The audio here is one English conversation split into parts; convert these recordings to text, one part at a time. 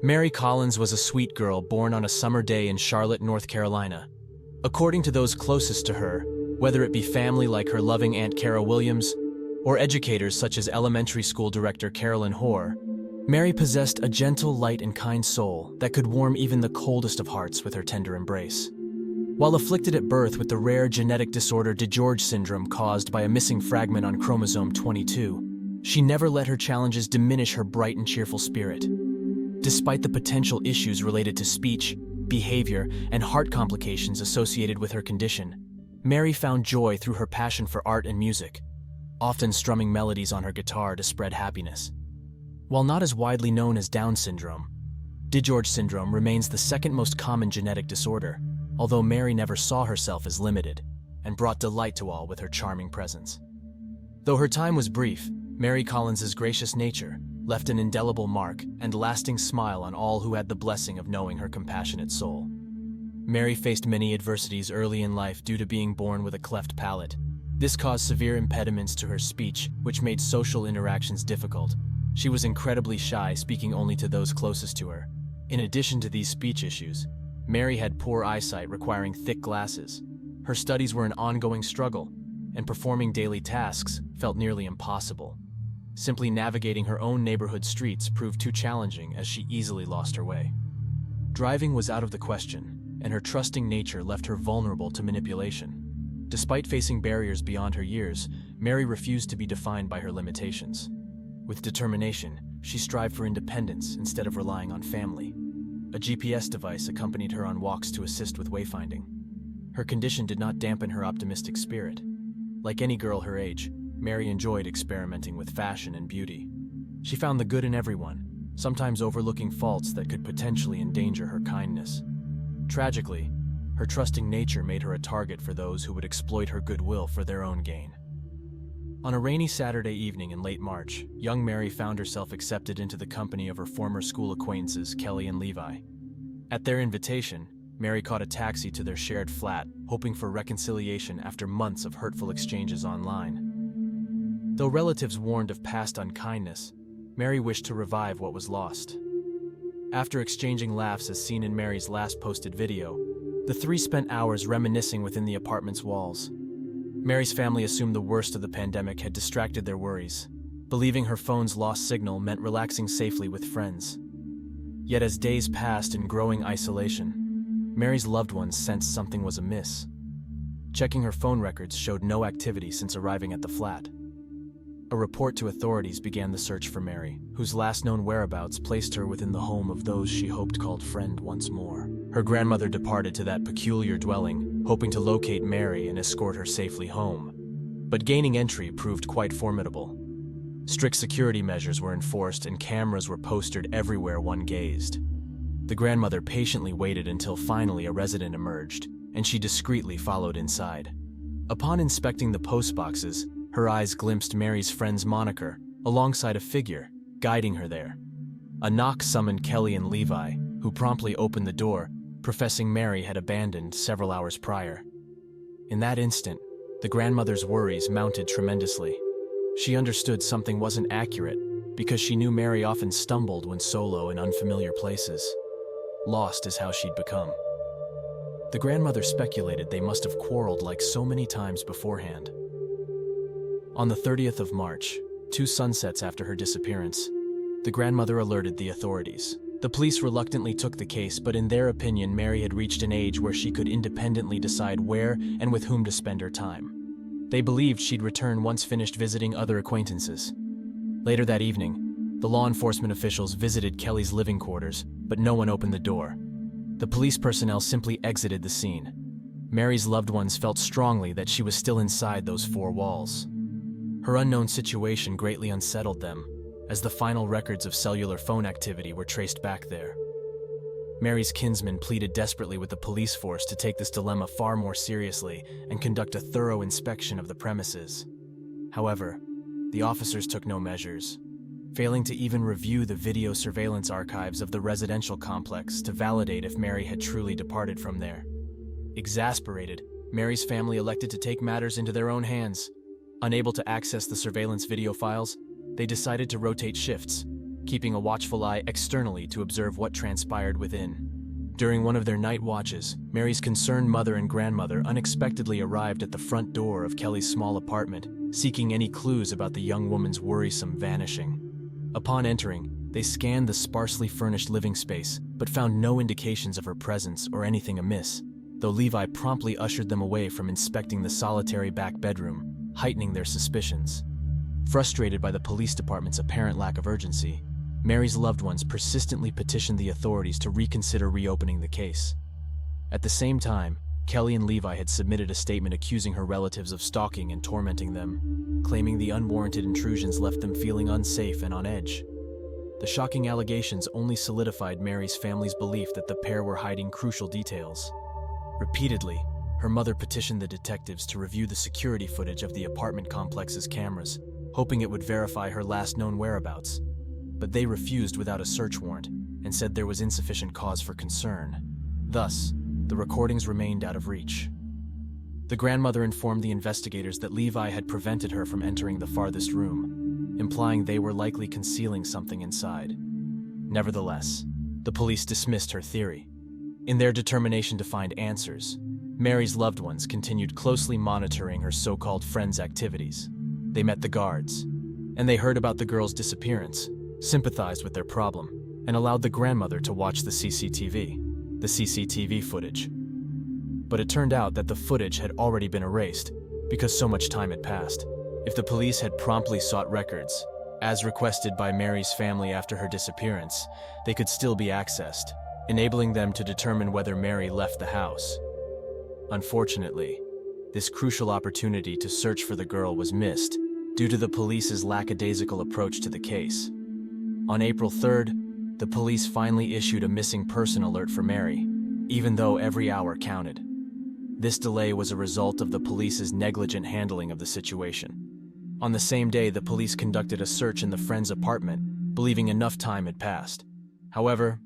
Mary Collins was a sweet girl born on a summer day in Charlotte, North Carolina. According to those closest to her, whether it be family like her loving Aunt Cara Williams, or educators such as elementary school director Carolyn Hoare, Mary possessed a gentle, light, and kind soul that could warm even the coldest of hearts with her tender embrace. While afflicted at birth with the rare genetic disorder DeGeorge syndrome caused by a missing fragment on chromosome 22, she never let her challenges diminish her bright and cheerful spirit. Despite the potential issues related to speech, behavior, and heart complications associated with her condition, Mary found joy through her passion for art and music, often strumming melodies on her guitar to spread happiness. While not as widely known as Down syndrome, DeGeorge syndrome remains the second most common genetic disorder, although Mary never saw herself as limited and brought delight to all with her charming presence. Though her time was brief, Mary Collins's gracious nature left an indelible mark and lasting smile on all who had the blessing of knowing her compassionate soul. Mary faced many adversities early in life due to being born with a cleft palate. This caused severe impediments to her speech, which made social interactions difficult. She was incredibly shy, speaking only to those closest to her. In addition to these speech issues, Mary had poor eyesight requiring thick glasses. Her studies were an ongoing struggle, and performing daily tasks felt nearly impossible. Simply navigating her own neighborhood streets proved too challenging as she easily lost her way. Driving was out of the question, and her trusting nature left her vulnerable to manipulation. Despite facing barriers beyond her years, Mary refused to be defined by her limitations. With determination, she strived for independence instead of relying on family. A GPS device accompanied her on walks to assist with wayfinding. Her condition did not dampen her optimistic spirit. Like any girl her age, Mary enjoyed experimenting with fashion and beauty. She found the good in everyone, sometimes overlooking faults that could potentially endanger her kindness. Tragically, her trusting nature made her a target for those who would exploit her goodwill for their own gain. On a rainy Saturday evening in late March, young Mary found herself accepted into the company of her former school acquaintances, Kelly and Levi. At their invitation, Mary caught a taxi to their shared flat, hoping for reconciliation after months of hurtful exchanges online. Though relatives warned of past unkindness, Mary wished to revive what was lost. After exchanging laughs as seen in Mary's last posted video, the three spent hours reminiscing within the apartment's walls. Mary's family assumed the worst of the pandemic had distracted their worries, believing her phone's lost signal meant relaxing safely with friends. Yet as days passed in growing isolation, Mary's loved ones sensed something was amiss. Checking her phone records showed no activity since arriving at the flat. A report to authorities began the search for Mary, whose last known whereabouts placed her within the home of those she hoped called friend once more. Her grandmother departed to that peculiar dwelling, hoping to locate Mary and escort her safely home. But gaining entry proved quite formidable. Strict security measures were enforced and cameras were posted everywhere one gazed. The grandmother patiently waited until finally a resident emerged, and she discreetly followed inside. Upon inspecting the post boxes, her eyes glimpsed Mary's friend's moniker, alongside a figure, guiding her there. A knock summoned Kelly and Levi, who promptly opened the door, professing Mary had abandoned several hours prior. In that instant, the grandmother's worries mounted tremendously. She understood something wasn't accurate because she knew Mary often stumbled when solo in unfamiliar places. Lost is how she'd become. The grandmother speculated they must have quarreled like so many times beforehand. On the 30th of March, 2 sunsets after her disappearance, the grandmother alerted the authorities. The police reluctantly took the case, but in their opinion, Mary had reached an age where she could independently decide where and with whom to spend her time. They believed she'd return once finished visiting other acquaintances. Later that evening, the law enforcement officials visited Kelly's living quarters, but no one opened the door. The police personnel simply exited the scene. Mary's loved ones felt strongly that she was still inside those 4 walls. Her unknown situation greatly unsettled them, as the final records of cellular phone activity were traced back there. Mary's kinsmen pleaded desperately with the police force to take this dilemma far more seriously and conduct a thorough inspection of the premises. However, the officers took no measures, failing to even review the video surveillance archives of the residential complex to validate if Mary had truly departed from there. Exasperated, Mary's family elected to take matters into their own hands. Unable to access the surveillance video files, they decided to rotate shifts, keeping a watchful eye externally to observe what transpired within. During one of their night watches, Mary's concerned mother and grandmother unexpectedly arrived at the front door of Kelly's small apartment, seeking any clues about the young woman's worrisome vanishing. Upon entering, they scanned the sparsely furnished living space, but found no indications of her presence or anything amiss, though Levi promptly ushered them away from inspecting the solitary back bedroom, heightening their suspicions. Frustrated by the police department's apparent lack of urgency, Mary's loved ones persistently petitioned the authorities to reconsider reopening the case. At the same time, Kelly and Levi had submitted a statement accusing her relatives of stalking and tormenting them, claiming the unwarranted intrusions left them feeling unsafe and on edge. The shocking allegations only solidified Mary's family's belief that the pair were hiding crucial details. Repeatedly, her mother petitioned the detectives to review the security footage of the apartment complex's cameras, hoping it would verify her last known whereabouts. But they refused without a search warrant and said there was insufficient cause for concern. Thus, the recordings remained out of reach. The grandmother informed the investigators that Levi had prevented her from entering the farthest room, implying they were likely concealing something inside. Nevertheless, the police dismissed her theory. In their determination to find answers, Mary's loved ones continued closely monitoring her so-called friends' activities. They met the guards, and they heard about the girl's disappearance, sympathized with their problem, and allowed the grandmother to watch the CCTV footage. But it turned out that the footage had already been erased because so much time had passed. If the police had promptly sought records, as requested by Mary's family after her disappearance, they could still be accessed, enabling them to determine whether Mary left the house. Unfortunately, this crucial opportunity to search for the girl was missed due to the police's lackadaisical approach to the case. On April 3rd, the police finally issued a missing person alert for Mary, even though every hour counted. This delay was a result of the police's negligent handling of the situation. On the same day, the police conducted a search in the friend's apartment, believing enough time had passed. However,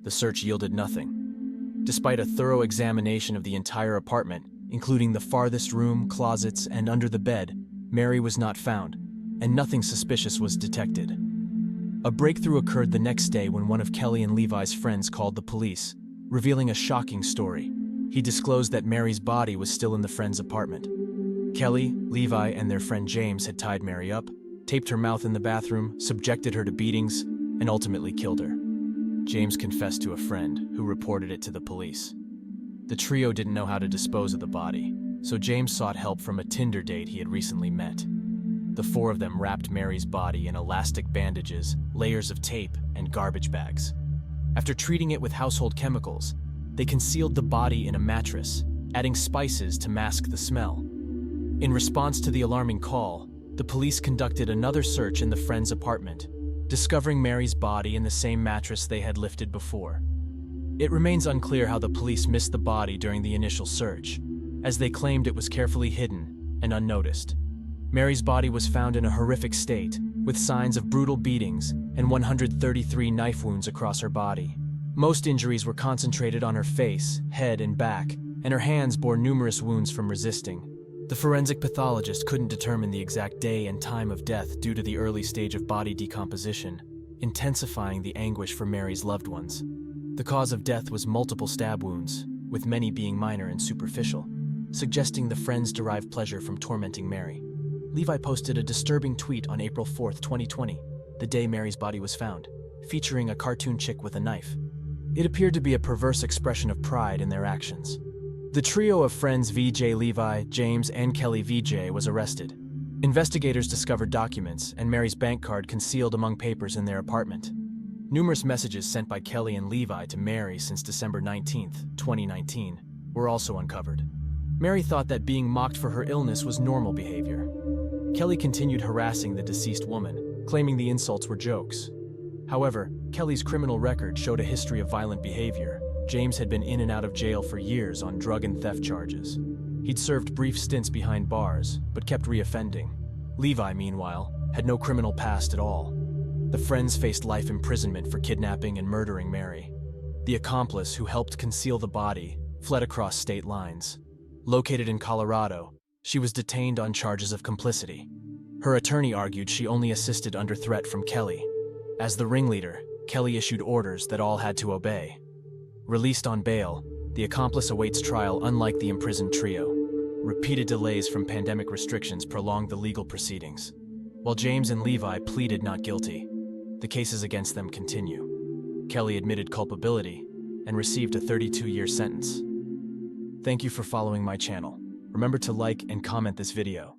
the search yielded nothing. Despite a thorough examination of the entire apartment, including the farthest room, closets, and under the bed, Mary was not found, and nothing suspicious was detected. A breakthrough occurred the next day when one of Kelly and Levi's friends called the police, revealing a shocking story. He disclosed that Mary's body was still in the friend's apartment. Kelly, Levi, and their friend James had tied Mary up, taped her mouth in the bathroom, subjected her to beatings, and ultimately killed her. James confessed to a friend, who reported it to the police. The trio didn't know how to dispose of the body, so James sought help from a Tinder date he had recently met. The four of them wrapped Mary's body in elastic bandages, layers of tape, and garbage bags. After treating it with household chemicals, they concealed the body in a mattress, adding spices to mask the smell. In response to the alarming call, the police conducted another search in the friend's apartment, discovering Mary's body in the same mattress they had lifted before. It remains unclear how the police missed the body during the initial search, as they claimed it was carefully hidden and unnoticed. Mary's body was found in a horrific state, with signs of brutal beatings and 133 knife wounds across her body. Most injuries were concentrated on her face, head, and back, and her hands bore numerous wounds from resisting. The forensic pathologist couldn't determine the exact day and time of death due to the early stage of body decomposition, intensifying the anguish for Mary's loved ones. The cause of death was multiple stab wounds, with many being minor and superficial, suggesting the friends derived pleasure from tormenting Mary. Levi posted a disturbing tweet on April 4th, 2020, the day Mary's body was found, featuring a cartoon chick with a knife. It appeared to be a perverse expression of pride in their actions. The trio of friends VJ Levi, James, and Kelly VJ was arrested. Investigators discovered documents and Mary's bank card concealed among papers in their apartment. Numerous messages sent by Kelly and Levi to Mary since December 19th, 2019, were also uncovered. Mary thought that being mocked for her illness was normal behavior. Kelly continued harassing the deceased woman, claiming the insults were jokes. However, Kelly's criminal record showed a history of violent behavior. James had been in and out of jail for years on drug and theft charges. He'd served brief stints behind bars, but kept reoffending. Levi, meanwhile, had no criminal past at all. The friends faced life imprisonment for kidnapping and murdering Mary. The accomplice, who helped conceal the body, fled across state lines. Located in Colorado, she was detained on charges of complicity. Her attorney argued she only assisted under threat from Kelly. As the ringleader, Kelly issued orders that all had to obey. Released on bail, the accomplice awaits trial unlike the imprisoned trio. Repeated delays from pandemic restrictions prolonged the legal proceedings. While James and Levi pleaded not guilty, the cases against them continue. Kelly admitted culpability and received a 32-year sentence. Thank you for following my channel. Remember to like and comment this video.